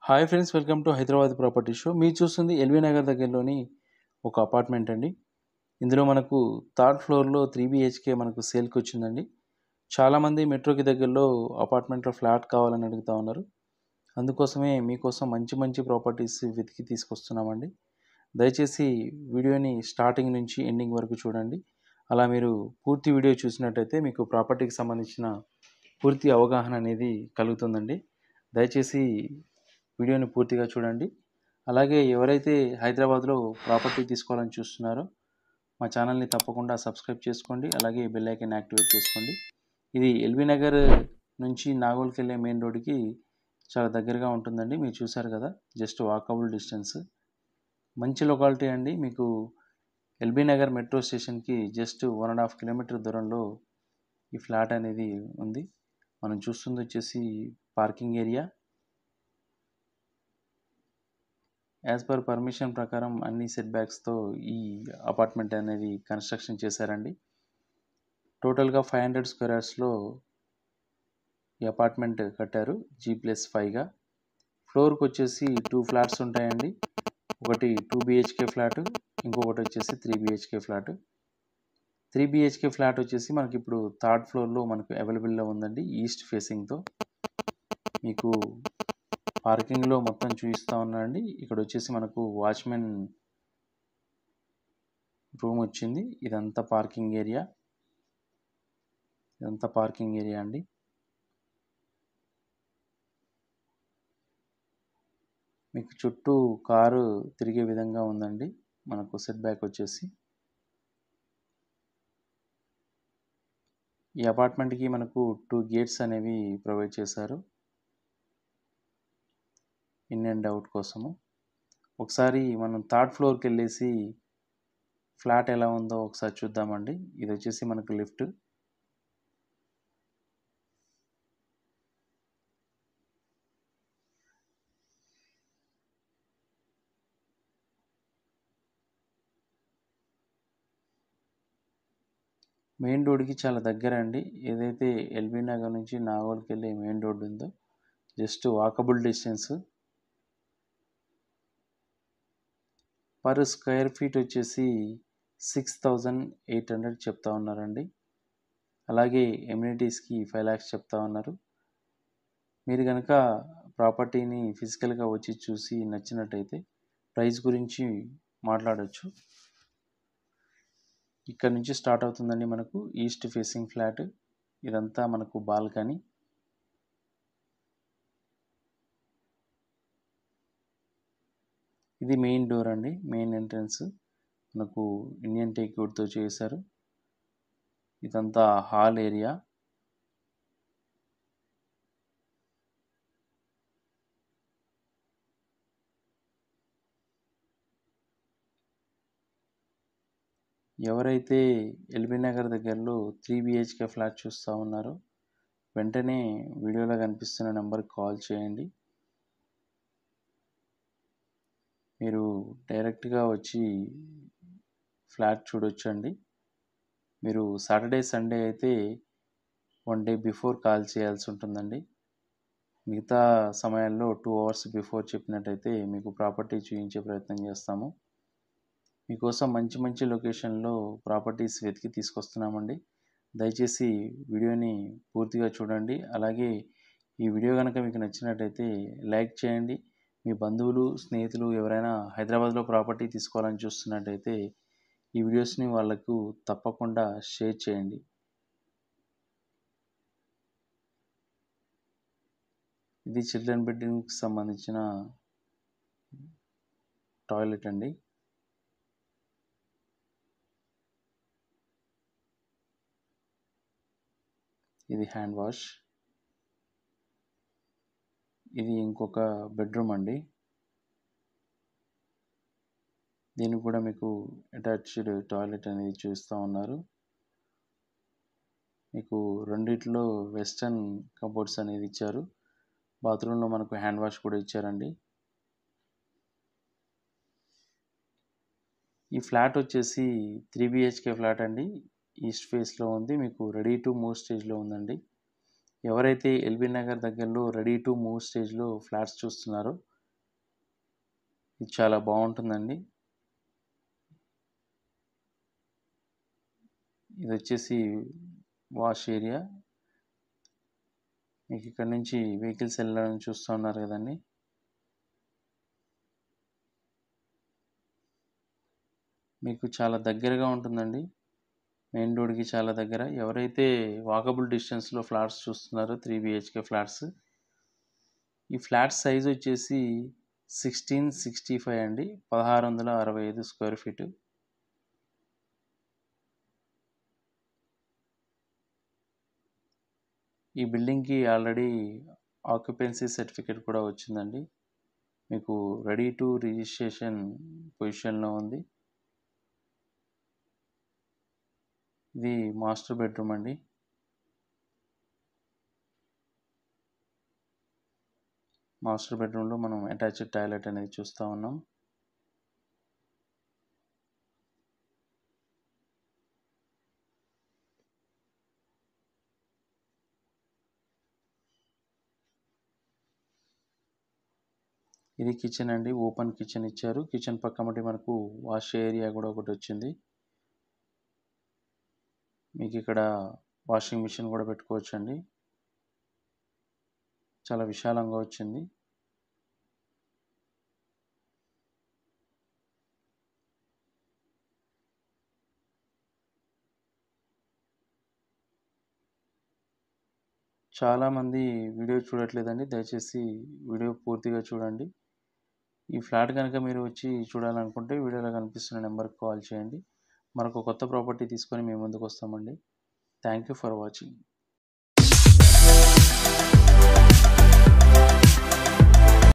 Hi friends, welcome to Hyderabad property show. మీరు చూస్తుంది LB Nagar దగ్గరలోని ఒక అపార్ట్మెంట్ అండి. ఇందులో మనకు థర్డ్ ఫ్లోర్లో 3 BHK మనకు సేల్కి వచ్చిందండి. చాలామంది మెట్రోకి దగ్గరలో అపార్ట్మెంట్లో ఫ్లాట్ కావాలని అడుగుతూ ఉన్నారు. అందుకోసమే మీకోసం మంచి మంచి ప్రాపర్టీస్ వెతికి తీసుకొస్తున్నామండి. దయచేసి వీడియోని స్టార్టింగ్ నుంచి ఎండింగ్ వరకు చూడండి. అలా మీరు పూర్తి వీడియో చూసినట్టయితే మీకు ప్రాపర్టీకి సంబంధించిన పూర్తి అవగాహన అనేది కలుగుతుందండి. దయచేసి వీడియోని పూర్తిగా చూడండి. అలాగే ఎవరైతే హైదరాబాద్లో ప్రాపర్టీ తీసుకోవాలని చూస్తున్నారో మా ఛానల్ని తప్పకుండా సబ్స్క్రైబ్ చేసుకోండి. అలాగే బెల్ ఐకాన్ యాక్టివేట్ చేసుకోండి. ఇది ఎల్బీ నగర్ నుంచి నాగోల్కి వెళ్ళే మెయిన్ రోడ్డుకి చాలా దగ్గరగా ఉంటుందండి. మీరు చూసారు కదా, జస్ట్ వాకబుల్ డిస్టెన్స్. మంచి లొకాలిటీ అండి. మీకు ఎల్బీ నగర్ మెట్రో స్టేషన్కి జస్ట్ 1.5 కిలోమీటర్ దూరంలో ఈ ఫ్లాట్ అనేది ఉంది. మనం చూస్తుంది వచ్చేసి parking area. As per permission ప్రకారం అన్ని సెట్ బ్యాక్స్తో ఈ అపార్ట్మెంట్ అనేది కన్స్ట్రక్షన్ చేశారండి. టోటల్గా 500 స్క్వేర్ యార్డ్స్లో ఈ అపార్ట్మెంట్ కట్టారు, G+5గా. ఫ్లోర్కి వచ్చేసి 2 ఫ్లాట్స్ ఉంటాయండి. ఒకటి 2 BHK ఫ్లాట్, ఇంకొకటి వచ్చేసి 3 BHK ఫ్లాట్. 3 BHK ఫ్లాట్ వచ్చేసి మనకి ఇప్పుడు థర్డ్ ఫ్లోర్లో మనకు అవైలబుల్లో ఉందండి, ఈస్ట్ ఫేసింగ్తో. మీకు పార్కింగ్లో మొత్తం చూపిస్తూ ఉన్నానండి. ఇక్కడ వచ్చేసి మనకు వాచ్మెన్ రూమ్ వచ్చింది. ఇదంతా పార్కింగ్ ఏరియా అండి. మీకు చుట్టూ కారు తిరిగే విధంగా ఉందండి. మనకు సెట్ బ్యాక్ వచ్చేసి ఈ అపార్ట్మెంట్కి మనకు 2 గేట్స్ అనేవి ప్రొవైడ్ చేశారు ఇన్ అండ్ అవుట్ కోసము. ఒకసారి మనం థర్డ్ ఫ్లోర్కి వెళ్ళేసి ఫ్లాట్ ఎలా ఉందో ఒకసారి చూద్దామండి. ఇది వచ్చేసి మనకు లిఫ్ట్. మెయిన్ రోడ్కి చాలా దగ్గర అండి. ఏదైతే ఎల్బీ నగర్ నుంచి నాగోల్కి వెళ్ళే మెయిన్ రోడ్ ఉందో just walkable distance. Per square feet వచ్చేసి 6,800 చెప్తా ఉన్నారండి. అలాగే ఎమ్యూనిటీస్కి 5 lakhs చెప్తా ఉన్నారు. మీరు కనుక ప్రాపర్టీని ఫిజికల్గా వచ్చి చూసి నచ్చినట్టయితే ప్రైస్ గురించి మాట్లాడవచ్చు. ఇక్కడ నుంచి స్టార్ట్ అవుతుందండి మనకు ఈస్ట్ ఫేసింగ్ ఫ్లాట్. ఇదంతా మనకు బాల్కనీ. ఇది మెయిన్ డోర్ అండి, మెయిన్ ఎంట్రన్స్. మనకు ఇండియన్ టేక్ వుడ్తో చేశారు. ఇదంతా హాల్ ఏరియా. ఎవరైతే ఎల్బీ నగర్ దగ్గరలో 3 BHK ఫ్లాట్ చూస్తూ ఉన్నారో వెంటనే వీడియోలో కనిపిస్తున్న నెంబర్కి కాల్ చేయండి. మీరు డైరెక్ట్గా వచ్చి ఫ్లాట్ చూడొచ్చండి. మీరు సాటర్డే సండే అయితే 1 day బిఫోర్ కాల్ చేయాల్సి ఉంటుందండి. మిగతా సమయాల్లో 2 hours బిఫోర్ చెప్పినట్టయితే మీకు ప్రాపర్టీ చూపించే ప్రయత్నం చేస్తాము. మీకోసం మంచి మంచి లొకేషన్లో ప్రాపర్టీస్ వెతికి తీసుకొస్తున్నామండి. దయచేసి వీడియోని పూర్తిగా చూడండి. అలాగే ఈ వీడియో కనుక మీకు నచ్చినట్టయితే లైక్ చేయండి. మీ బంధువులు, స్నేహితులు ఎవరైనా హైదరాబాద్లో ప్రాపర్టీ తీసుకోవాలని చూస్తున్నట్టయితే ఈ వీడియోస్ని వాళ్ళకు తప్పకుండా షేర్ చేయండి. ఇది చిల్డ్రన్ బెడ్రూమ్కి సంబంధించిన టాయిలెట్ అండి. ఇది హ్యాండ్ వాష్. ఇది ఇంకొక బెడ్రూమ్ అండి. దీనికి కూడా మీకు అటాచ్డ్ టాయిలెట్ అనేది చూస్తూ ఉన్నారు. మీకు రెండిట్లో వెస్టర్న్ కబోర్డ్స్ అనేది ఇచ్చారు. బాత్రూంలో మనకు హ్యాండ్ వాష్ కూడా ఇచ్చారండి. ఈ ఫ్లాట్ వచ్చేసి 3 BHK ఫ్లాట్ అండి. ఈస్ట్ ఫేస్లో ఉంది. మీకు రెడీ టు మూవ్ స్టేజ్లో ఉందండి. ఎవరైతే ఎల్బీ నగర్ దగ్గరలో రెడీ టు మూవ్ స్టేజ్లో ఫ్లాట్స్ చూస్తున్నారో ఇది చాలా బాగుంటుందండి. ఇది వచ్చేసి వాష్ ఏరియా. మీకు ఇక్కడ నుంచి వెహికల్స్ వెళ్ళడం చూస్తూ ఉన్నారు కదండి. మీకు చాలా దగ్గరగా ఉంటుందండి, మెయిన్ రోడ్కి చాలా దగ్గర. ఎవరైతే వాకబుల్ డిస్టెన్స్లో ఫ్లాట్స్ చూస్తున్నారో 3 BHK ఫ్లాట్స్, ఈ ఫ్లాట్ సైజ్ వచ్చేసి 1665 అండి, 1665 స్క్వేర్ ఫీటు. ఈ బిల్డింగ్కి ఆల్రెడీ ఆక్యుపెన్సీ సర్టిఫికేట్ కూడా వచ్చిందండి. మీకు రెడీ టు రిజిస్ట్రేషన్ పొజిషన్లో ఉంది. ఇది మాస్టర్ బెడ్రూమ్ అండి. మాస్టర్ బెడ్రూమ్లో మనం అటాచ్డ్ టాయిలెట్ అనేది చూస్తూ ఉన్నాం. ఇది కిచెన్ అండి, ఓపెన్ కిచెన్ ఇచ్చారు. కిచెన్ పక్కమటి మనకు వాష్ ఏరియా కూడా ఒకటి వచ్చింది. మీకు ఇక్కడ వాషింగ్ మిషన్ కూడా పెట్టుకోవచ్చు అండి. చాలా విశాలంగా వచ్చింది. చాలామంది వీడియో చూడట్లేదండి, దయచేసి వీడియో పూర్తిగా చూడండి. ఈ ఫ్లాట్ కనుక మీరు వచ్చి చూడాలనుకుంటే వీడియోలో కనిపిస్తున్న నెంబర్కి కాల్ చేయండి. మరొక కొత్త ప్రాపర్టీ తీసుకొని మేము ముందుకు వస్తామండి. Thank you for watching.